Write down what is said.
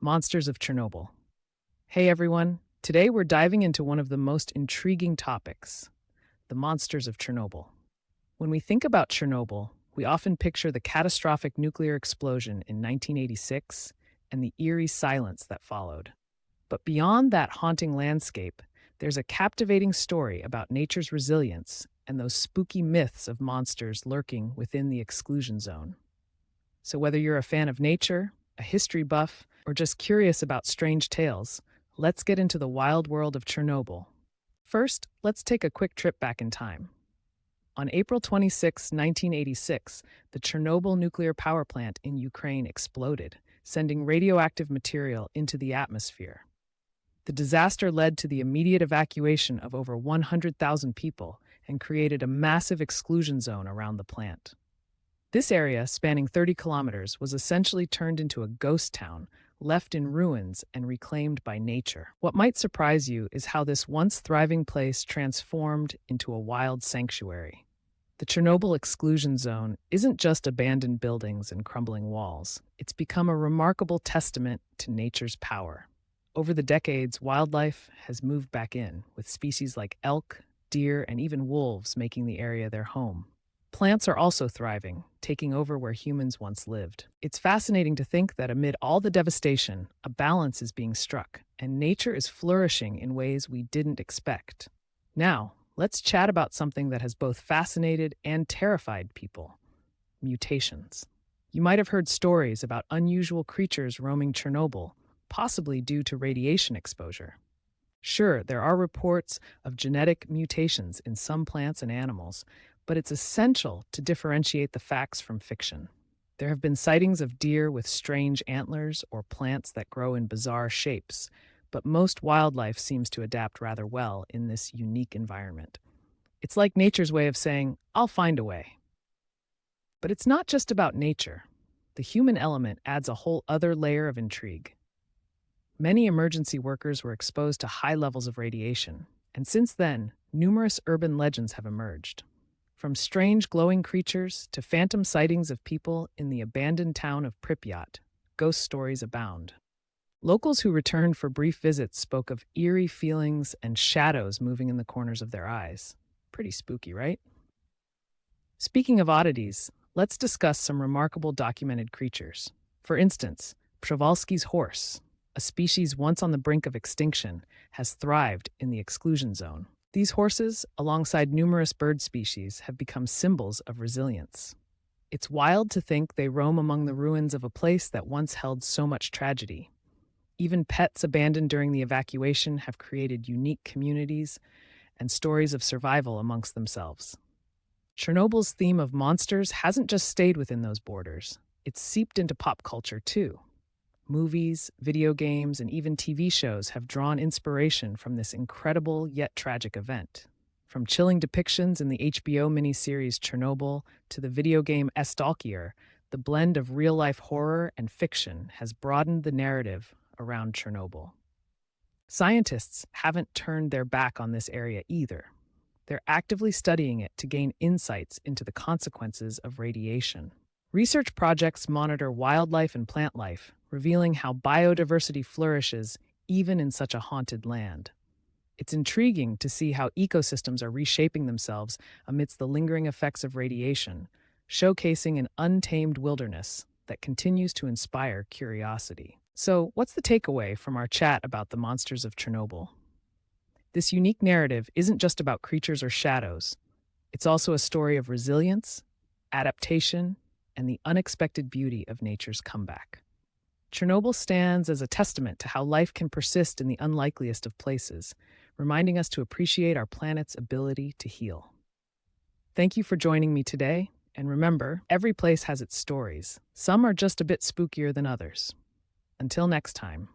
Monsters of Chernobyl. Hey everyone, today we're diving into one of the most intriguing topics, the monsters of Chernobyl. When we think about Chernobyl, we often picture the catastrophic nuclear explosion in 1986 and the eerie silence that followed. But beyond that haunting landscape, there's a captivating story about nature's resilience and those spooky myths of monsters lurking within the exclusion zone. So whether you're a fan of nature, a history buff, or just curious about strange tales, let's get into the wild world of Chernobyl. First, let's take a quick trip back in time. On April 26, 1986, the Chernobyl nuclear power plant in Ukraine exploded, sending radioactive material into the atmosphere. The disaster led to the immediate evacuation of over 100,000 people and created a massive exclusion zone around the plant. This area, spanning 30 kilometers, was essentially turned into a ghost town, left in ruins and reclaimed by nature. What might surprise you is how this once thriving place transformed into a wild sanctuary. The Chernobyl exclusion zone isn't just abandoned buildings and crumbling walls. It's become a remarkable testament to nature's power. Over the decades, wildlife has moved back in, with species like elk, deer, and even wolves making the area their home. Plants are also thriving, taking over where humans once lived. It's fascinating to think that amid all the devastation, a balance is being struck, and nature is flourishing in ways we didn't expect. Now, let's chat about something that has both fascinated and terrified people: mutations. You might have heard stories about unusual creatures roaming Chernobyl, possibly due to radiation exposure. Sure, there are reports of genetic mutations in some plants and animals, but it's essential to differentiate the facts from fiction. There have been sightings of deer with strange antlers or plants that grow in bizarre shapes, but most wildlife seems to adapt rather well in this unique environment. It's like nature's way of saying, "I'll find a way." But it's not just about nature. The human element adds a whole other layer of intrigue. Many emergency workers were exposed to high levels of radiation, and since then, numerous urban legends have emerged. From strange glowing creatures to phantom sightings of people in the abandoned town of Pripyat, ghost stories abound. Locals who returned for brief visits spoke of eerie feelings and shadows moving in the corners of their eyes. Pretty spooky, right? Speaking of oddities, let's discuss some remarkable documented creatures. For instance, Przewalski's horse, a species once on the brink of extinction, has thrived in the exclusion zone. These horses, alongside numerous bird species, have become symbols of resilience. It's wild to think they roam among the ruins of a place that once held so much tragedy. Even pets abandoned during the evacuation have created unique communities and stories of survival amongst themselves. Chernobyl's theme of monsters hasn't just stayed within those borders. It's seeped into pop culture too. Movies, video games, and even TV shows have drawn inspiration from this incredible yet tragic event. From chilling depictions in the HBO miniseries Chernobyl to the video game Stalker, the blend of real-life horror and fiction has broadened the narrative around Chernobyl. Scientists haven't turned their back on this area either. They're actively studying it to gain insights into the consequences of radiation. Research projects monitor wildlife and plant life, revealing how biodiversity flourishes even in such a haunted land. It's intriguing to see how ecosystems are reshaping themselves amidst the lingering effects of radiation, showcasing an untamed wilderness that continues to inspire curiosity. So, what's the takeaway from our chat about the monsters of Chernobyl? This unique narrative isn't just about creatures or shadows. It's also a story of resilience, adaptation, and the unexpected beauty of nature's comeback. Chernobyl stands as a testament to how life can persist in the unlikeliest of places, reminding us to appreciate our planet's ability to heal. Thank you for joining me today, and remember, every place has its stories. Some are just a bit spookier than others. Until next time.